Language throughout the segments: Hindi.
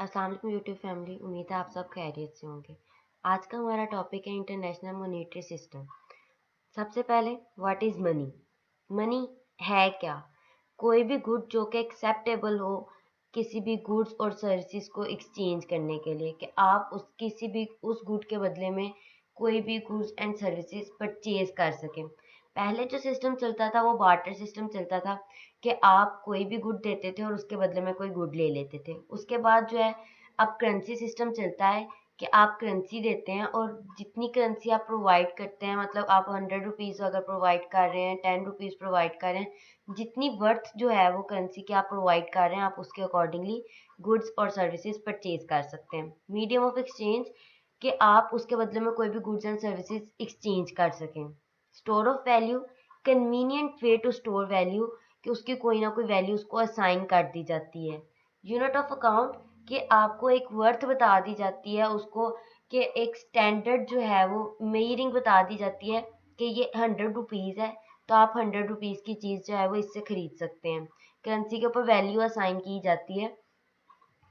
अस्सलाम वालेकुम यूट्यूब फैमिली। उम्मीद है आप सब खैरियत से होंगे। आज का हमारा टॉपिक है इंटरनेशनल मॉनेटरी सिस्टम। सबसे पहले व्हाट इज़ मनी। मनी है क्या? कोई भी गुड जो कि एक्सेप्टेबल हो किसी भी गुड्स और सर्विसेज को एक्सचेंज करने के लिए, कि आप उस किसी भी उस गुड के बदले में कोई भी गुड्स एंड सर्विसेज परचेज कर सकें। पहले जो सिस्टम चलता था वो बार्टर सिस्टम चलता था, कि आप कोई भी गुड देते थे और उसके बदले में कोई गुड ले लेते थे। उसके बाद जो है अब करेंसी सिस्टम चलता है, कि आप करेंसी देते हैं और जितनी करेंसी आप प्रोवाइड करते हैं, मतलब आप 100 रुपीज़ अगर प्रोवाइड कर रहे हैं, 10 रुपीज़ प्रोवाइड कर रहे हैं, जितनी वर्थ जो है वो करेंसी की आप प्रोवाइड कर रहे हैं, आप उसके अकॉर्डिंगली गुड्स और सर्विसेज परचेज कर सकते हैं। मीडियम ऑफ एक्सचेंज, कि आप उसके बदले में कोई भी गुड्स एंड सर्विसेज एक्सचेंज कर सकें। Store of value, convenient way to store value, कि उसकी कोई ना कोई वैल्यू उसको असाइन कर दी जाती है। यूनिट ऑफ अकाउंट, कि आपको एक वर्थ बता दी जाती है उसको, कि एक स्टैंडर्ड जो है वो मेजरिंग बता दी जाती है कि ये 100 रुपीज़ है, तो आप 100 रुपीज़ की चीज़ जो है वो इससे खरीद सकते हैं। करेंसी के ऊपर वैल्यू असाइन की जाती है,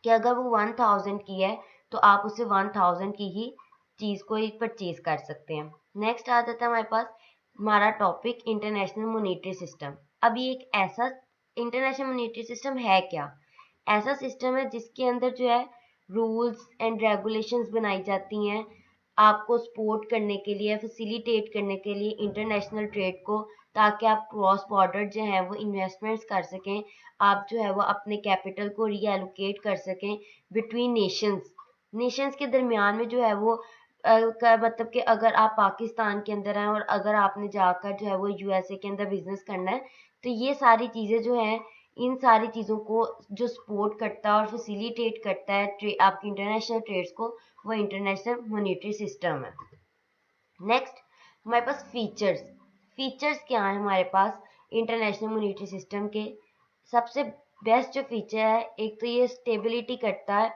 कि अगर वो 1000 की है तो आप उसे 1000 की ही चीज़ को ही परचेज कर सकते हैं। नेक्स्ट आ जाता है हमारे पास हमारा टॉपिक इंटरनेशनल मॉनेटरी सिस्टम। अब ये एक ऐसा इंटरनेशनल मॉनेटरी सिस्टम है क्या? ऐसा सिस्टम है जिसके अंदर जो है रूल्स एंड रेगुलेशंस बनाई जाती हैं, आपको सपोर्ट करने के लिए, फैसिलिटेट करने के लिए इंटरनेशनल ट्रेड को, ताकि आप क्रॉस बॉर्डर जो है वो इन्वेस्टमेंट्स कर सकें, आप जो है वो अपने कैपिटल को रीएलोकेट कर सकें बिटवीन नेशंस। नेशंस के दरमियान में जो है वो मतलब कि अगर आप पाकिस्तान के अंदर हैं और अगर आपने जाकर जो है वो यूएसए के अंदर बिजनेस करना है, तो ये सारी चीज़ें जो हैं, इन सारी चीज़ों को जो सपोर्ट करता है और फैसिलिटेट करता है आपकी इंटरनेशनल ट्रेड्स को, वो इंटरनेशनल मॉनेटरी सिस्टम है। नेक्स्ट हमारे पास फीचर्स। फीचर्स क्या है हमारे पास इंटरनेशनल मॉनेटरी सिस्टम के? सबसे बेस्ट जो फीचर है, एक तो ये स्टेबिलिटी करता है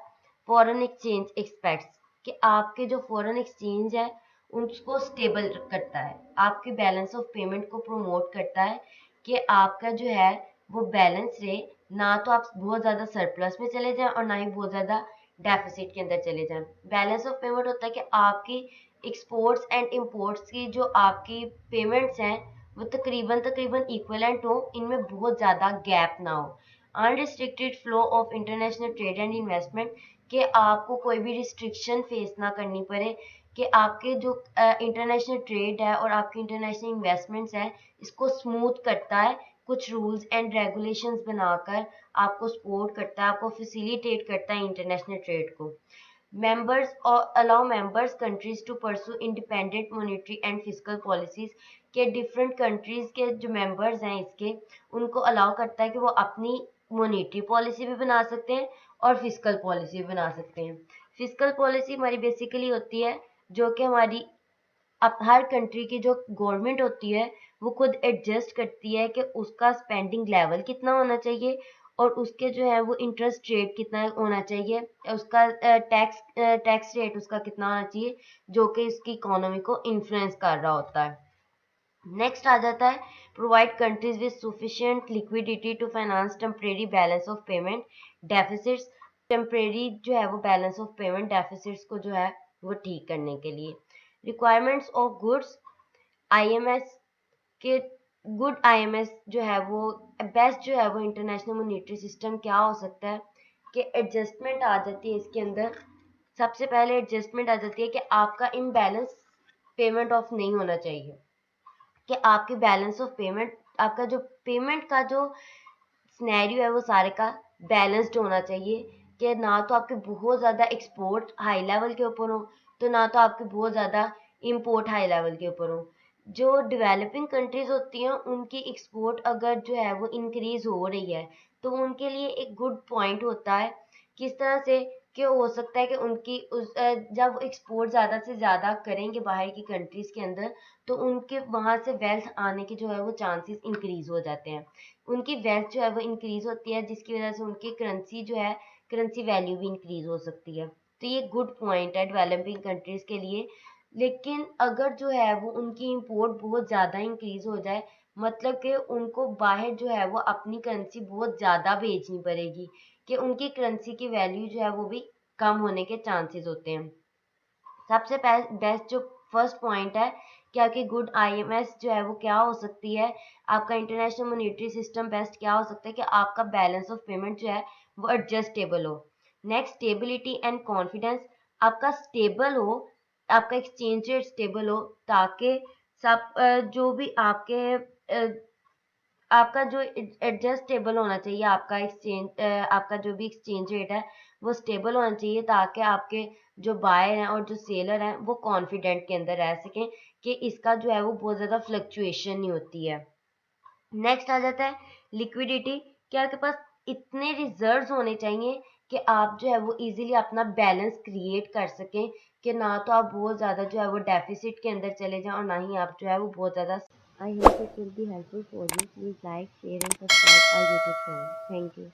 फॉरेन एक्सचेंज एक्सपेक्ट्स, कि आपके जो फॉरेन एक्सचेंज है उसको स्टेबल करता है, आपके बैलेंस ऑफ पेमेंट को प्रमोट करता है, कि आपका जो है वो बैलेंस रहे, ना तो आप बहुत ज़्यादा सरप्लस में चले जाएं और ना ही बहुत ज़्यादा डेफिसिट के अंदर चले जाएं। बैलेंस ऑफ पेमेंट होता है कि आपकी एक्सपोर्ट्स एंड इंपोर्ट्स की जो आपकी पेमेंट्स हैं वो तकरीबन तकरीबन इक्वलेंट हो, इनमें बहुत ज़्यादा गैप ना हो। Unrestricted flow of international trade and investment, कि आपको कोई भी रिस्ट्रिक्शन फेस ना करनी पड़े, कि आपके जो इंटरनेशनल ट्रेड है और आपकी इंटरनेशनल इन्वेस्टमेंट्स हैं, इसको स्मूथ करता है, कुछ रूल्स एंड रेगुलेशंस बनाकर आपको सपोर्ट करता है, आपको फैसिलिटेट करता है इंटरनेशनल ट्रेड को। members or allow members countries to pursue independent monetary and fiscal policies, के डिफरेंट कंट्रीज के जो मेंबर्स हैं इसके, उनको अलाउ करता है कि वो अपनी मोनेटरी पॉलिसी भी बना सकते हैं और फिजिकल पॉलिसी भी बना सकते हैं। फिजिकल पॉलिसी हमारी बेसिकली होती है जो कि हमारी अब हर कंट्री की जो गवर्नमेंट होती है वो खुद एडजस्ट करती है कि उसका स्पेंडिंग लेवल कितना होना चाहिए और उसके जो है वो इंटरेस्ट रेट कितना होना चाहिए, उसका टैक्स रेट उसका कितना होना चाहिए, जो कि इसकी इकोनॉमी को इन्फ्लुएंस कर रहा होता है। नेक्स्ट आ जाता है provide countries with sufficient liquidity to finance temporary balance of payment deficits. Temporary जो है वो बैलेंस ऑफ पेमेंट डेफिसिट्स को जो है वो ठीक करने के लिए। रिक्वायरमेंट्स ऑफ गुड्स आईएमएस के, गुड आईएमएस जो है वो बेस्ट जो है वो इंटरनेशनल मॉनेटरी सिस्टम क्या हो सकता है, कि एडजस्टमेंट आ जाती है इसके अंदर। सबसे पहले एडजस्टमेंट आ जाती है कि आपका इम्बैलेंस पेमेंट ऑफ नहीं होना चाहिए, कि आपके बैलेंस ऑफ पेमेंट, आपका जो पेमेंट का जो सिनेरियो है वो सारे का बैलेंस्ड होना चाहिए, कि ना तो आपके बहुत ज़्यादा एक्सपोर्ट हाई लेवल के ऊपर हो, तो ना तो आपके बहुत ज़्यादा इंपोर्ट हाई लेवल के ऊपर हो। जो डेवलपिंग कंट्रीज होती हैं उनकी एक्सपोर्ट अगर जो है वो इंक्रीज हो रही है, तो उनके लिए एक गुड पॉइंट होता है, किस तरह से, कि हो सकता है कि उनकी जब एक्सपोर्ट ज़्यादा से ज़्यादा करेंगे बाहर की कंट्रीज़ के अंदर, तो उनके वहाँ से वेल्थ आने के जो है वो चांसेस इंक्रीज हो जाते हैं, उनकी वेल्थ जो है वो इंक्रीज होती है, जिसकी वजह से उनकी करेंसी जो है करेंसी वैल्यू भी इंक्रीज हो सकती है। तो ये गुड पॉइंट है डेवलपिंग कंट्रीज के लिए। लेकिन अगर जो है वो उनकी इंपोर्ट बहुत ज़्यादा इंक्रीज हो जाए, मतलब कि उनको बाहर जो है वो अपनी करेंसी बहुत ज़्यादा बेचनी पड़ेगी, कि उनकी करेंसी की वैल्यू जो है वो भी कम होने के चांसेस होते हैं। सबसे बेस्ट जो फर्स्ट पॉइंट है कि आपकी गुड आईएमएस जो है वो क्या हो सकती है, आपका इंटरनेशनल मॉनेटरी सिस्टम बेस्ट क्या हो सकता है कि आपका बैलेंस ऑफ पेमेंट जो है वो एडजस्टेबल हो। नेक्स्ट, स्टेबिलिटी एंड कॉन्फिडेंस, आपका स्टेबल हो, आपका एक्सचेंज रेट स्टेबल हो, ताकि सब जो भी आपका जो एडजस्टेबल होना चाहिए, आपका जो भी एक्सचेंज रेट है वो स्टेबल होना चाहिए, ताकि आपके जो बायर हैं और जो सेलर हैं वो कॉन्फिडेंट के अंदर रह सकें कि इसका जो है वो बहुत ज़्यादा फ्लक्चुएशन नहीं होती है। नेक्स्ट आ जाता है लिक्विडिटी, कि आपके पास इतने रिजर्व्स होने चाहिए कि आप जो है वो इजीली अपना बैलेंस क्रिएट कर सकें, कि ना तो आप बहुत ज़्यादा जो है वो डेफिसिट के अंदर चले जाएं और ना ही आप जो है वो बहुत ज़्यादा। I hope it will be helpful for you. Please like, share and subscribe our YouTube channel. Thank you.